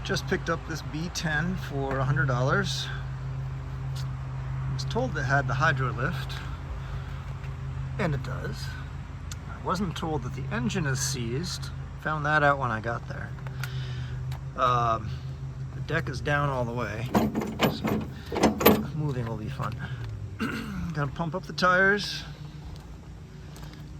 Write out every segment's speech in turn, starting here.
Just picked up this B10 for $100. I was told it had the hydrolift, and it does. I wasn't told that the engine is seized. Found that out when I got there. The deck is down all the way, so moving will be fun. Gonna pump up the tires.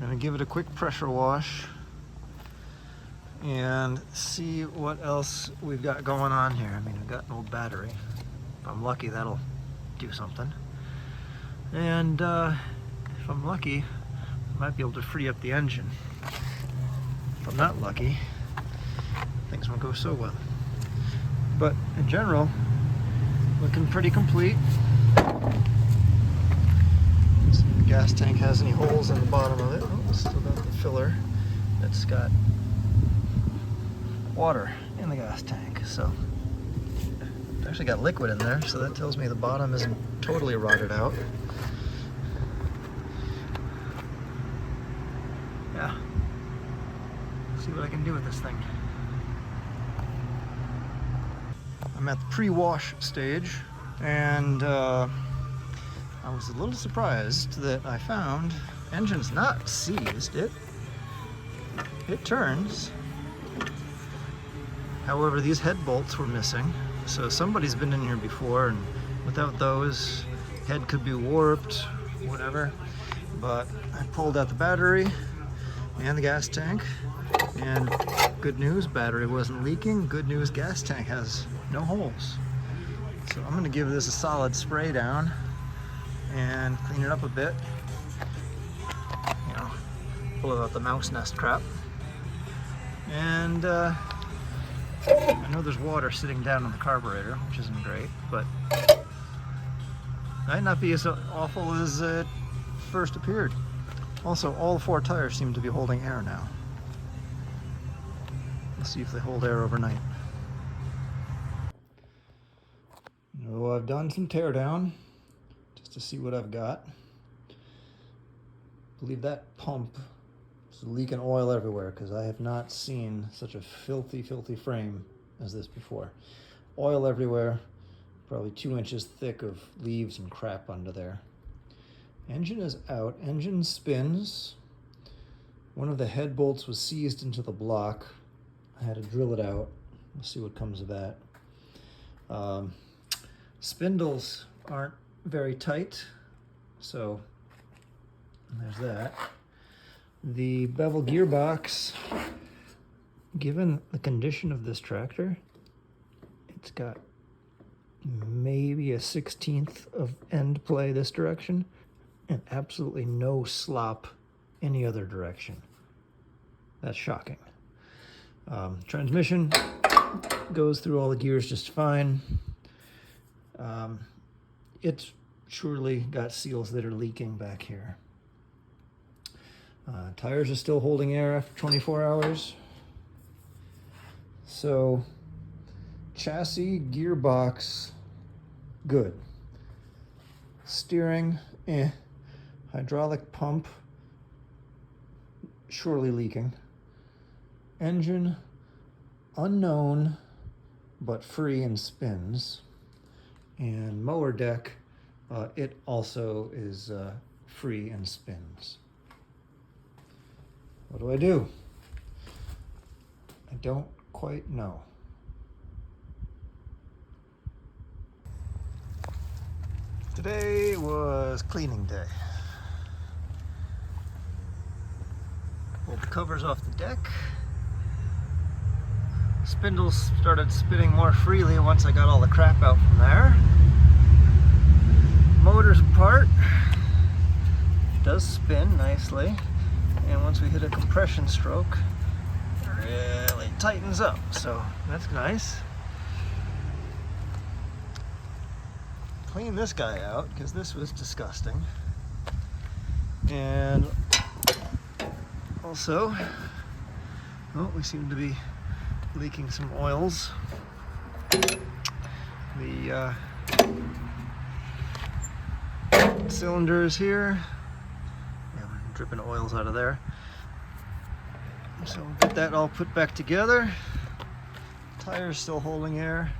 Gonna give it a quick pressure wash and see what else we've got going on here. I mean, I've got an old battery. If I'm lucky, that'll do something. And if I'm lucky, I might be able to free up the engine. If I'm not lucky, things won't go so well. But in general, looking pretty complete. See if the gas tank has any holes in the bottom of it. Oh, still got the filler that's got water in the gas tank. So it's actually got liquid in there, so that tells me the bottom isn't totally rotted out. Yeah. See what I can do with this thing. I'm at the pre-wash stage, and I was a little surprised that I found engine's not seized. It turns. However, these head bolts were missing, so somebody's been in here before, and without those, head could be warped, whatever. But I pulled out the battery and the gas tank, and good news, battery wasn't leaking. Good news, gas tank has no holes. So I'm gonna give this a solid spray down and clean it up a bit. You know, pull out the mouse nest crap. And I know there's water sitting down in the carburetor, which isn't great, but might not be as awful as it first appeared. Also, all 4 tires seem to be holding air now. Let's see if they hold air overnight. So I've done some tear down just to see what I've got. I believe that pump is leaking oil everywhere, because I have not seen such a filthy frame as this before. Oil everywhere, probably 2 inches thick of leaves and crap under there. Engine is out. Engine spins. One of the head bolts was seized into the block. I had to drill it out. We'll see what comes of that. Spindles aren't very tight, so there's that. The bevel gearbox, given the condition of this tractor, it's got maybe a 1/16 of end play this direction and absolutely no slop any other direction. That's shocking. Transmission goes through all the gears just fine. It's surely got seals that are leaking back here. Tires are still holding air after 24 hours. So, chassis, gearbox, good. Steering, Hydraulic pump, surely leaking. Engine, unknown, but free and spins. And mower deck, it also is free and spins. What do I do? I don't quite know. Today was cleaning day. Pulled the covers off the deck. Spindles started spinning more freely once I got all the crap out from there. Motor's apart. It does spin nicely. And once we hit a compression stroke, it really tightens up. So that's nice. Clean this guy out because this was disgusting. And also, oh, we seem to be leaking some oils. The cylinders here, yeah, we're dripping oils out of there. So we'll get that all put back together. Tire's still holding air.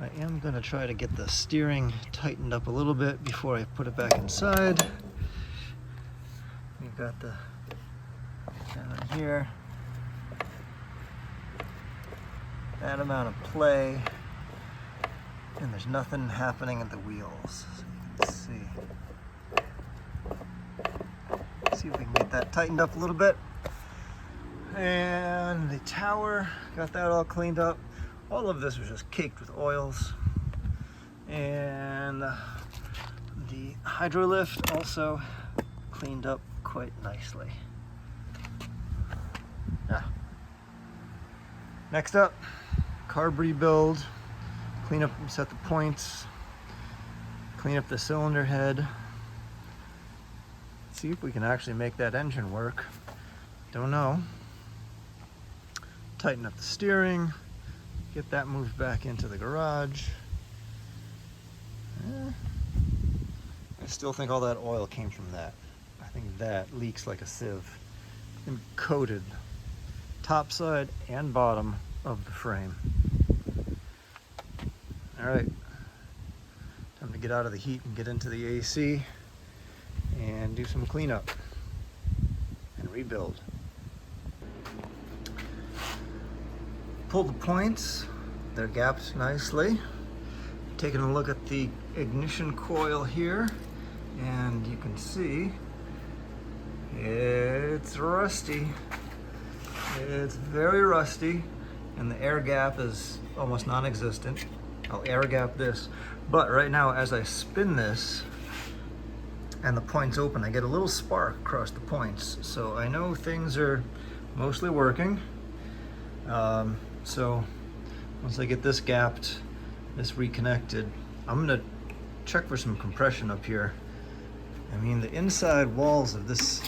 I am going to try to get the steering tightened up a little bit before I put it back inside. We've got the down here. That amount of play, and there's nothing happening at the wheels. So you can see if we can get that tightened up a little bit. And the tower, got that all cleaned up. All of this was just caked with oils. And the hydrolift also cleaned up quite nicely. Next up, carb rebuild, clean up and set the points, clean up the cylinder head, see if we can actually make that engine work. Don't know. Tighten up the steering, get that moved back into the garage. I still think all that oil came from that. I think that leaks like a sieve. And coated top side and bottom of the frame. All right, time to get out of the heat and get into the AC and do some cleanup and rebuild. Pull the points, they're gapped nicely. Taking a look at the ignition coil here, and you can see it's rusty. It's very rusty, and the air gap is almost non-existent. I'll air gap this, but right now as I spin this and the points open, I get a little spark across the points. So I know things are mostly working. So once I get this gapped, this reconnected, I'm gonna check for some compression up here. I mean, the inside walls of this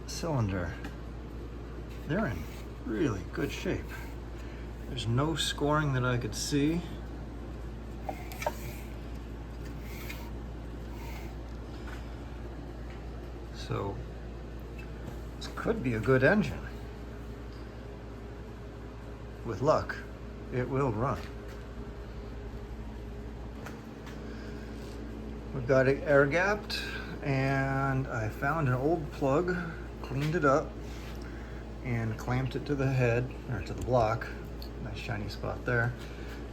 cylinder, they're in really good shape. There's no scoring that I could see. So this could be a good engine. With luck, it will run. We've got it air gapped, and I found an old plug, cleaned it up, and clamped it to the head, or to the block. Nice shiny spot there.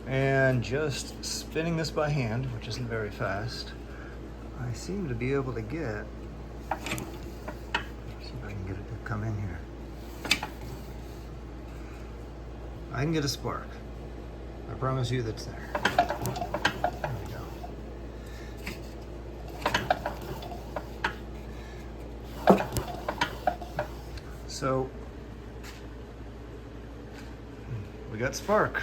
And just spinning this by hand, which isn't very fast, I seem to be able to get, see if I can get it to come in here. I can get a spark. I promise you that's there. There we go. So, we got spark.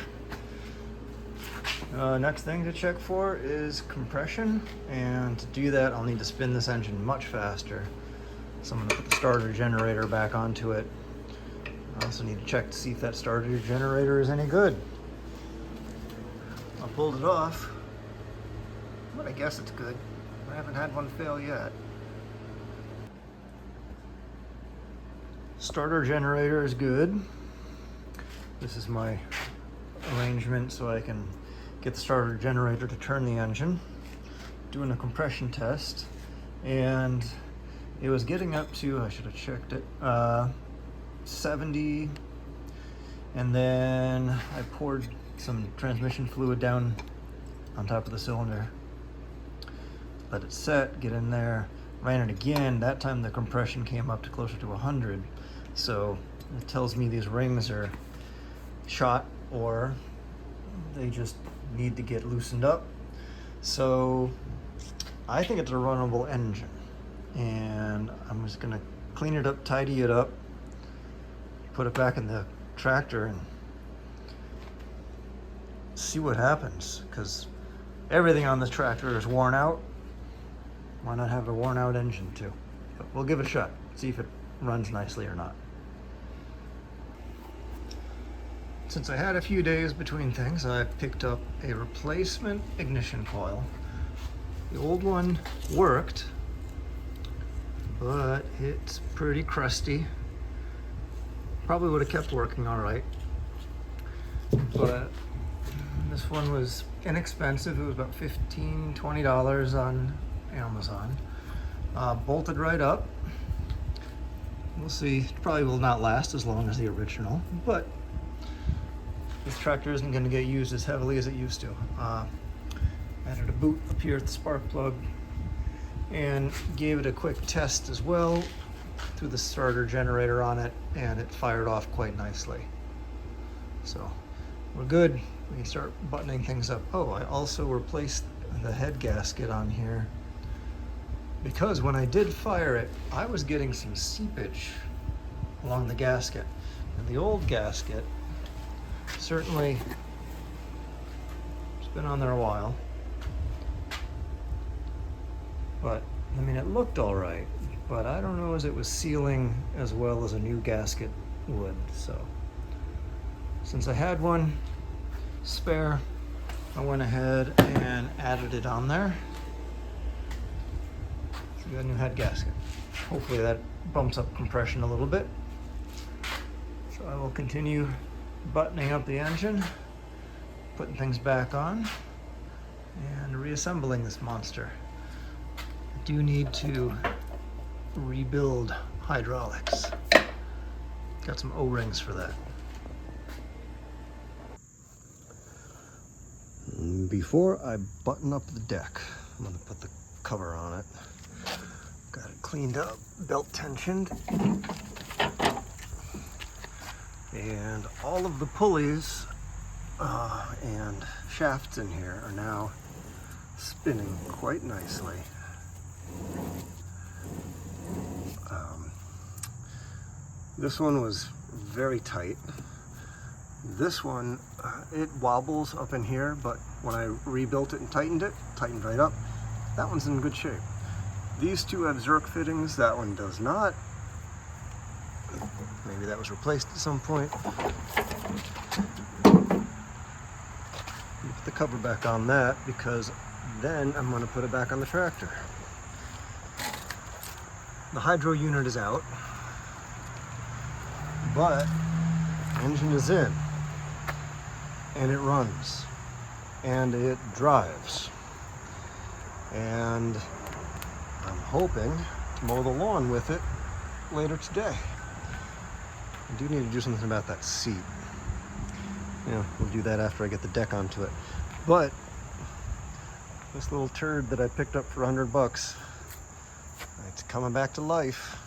Next thing to check for is compression, and to do that I'll need to spin this engine much faster. So I'm going to put the starter generator back onto it. I also need to check to see if that starter generator is any good. I pulled it off, but I guess it's good. I haven't had one fail yet. Starter generator is good. This is my arrangement so I can get the starter generator to turn the engine. Doing a compression test, and it was getting up to, I should have checked it, 70, and then I poured some transmission fluid down on top of the cylinder, let it set, get in there, ran it again. That time the compression came up to closer to 100, so it tells me these rings are shot or they just need to get loosened up. So I think it's a runnable engine, and I'm just gonna clean it up, tidy it up, put it back in the tractor and see what happens, because everything on this tractor is worn out. Why not have a worn out engine too? But we'll give it a shot, see if it runs nicely or not. Since I had a few days between things, I picked up a replacement ignition coil. The old one worked, but it's pretty crusty. Probably would have kept working all right. but this one was inexpensive. It was about $15, $20 on Amazon. Bolted right up. We'll see. It probably will not last as long as the original, but this tractor isn't going to get used as heavily as it used to. Added a boot up here at the spark plug and gave it a quick test as well through the starter generator on it, and it fired off quite nicely. So we're good. We can start buttoning things up. Oh, I also replaced the head gasket on here because when I did fire it, I was getting some seepage along the gasket. And the old gasket, certainly, it's been on there a while, but I mean, it looked all right, but I don't know as it was sealing as well as a new gasket would. So since I had one spare, I went ahead and added it on there. So we got a new head gasket. Hopefully that bumps up compression a little bit. So I will continue buttoning up the engine, putting things back on, and reassembling this monster. I do need to rebuild hydraulics. Got some O-rings for that. Before I button up the deck, I'm going to put the cover on it. Got it cleaned up, belt tensioned, and all of the pulleys and shafts in here are now spinning quite nicely. This one was very tight. This one, it wobbles up in here, but when I rebuilt it and tightened right up. That one's in good shape. These two have Zerk fittings, that one does not. Maybe that was replaced at some point. Put the cover back on that because then I'm going to put it back on the tractor. The hydro unit is out, but the engine is in, and it runs, and it drives, and I'm hoping to mow the lawn with it later today. I do need to do something about that seat. Yeah, we'll do that after I get the deck onto it. But this little turd that I picked up for $100, it's coming back to life.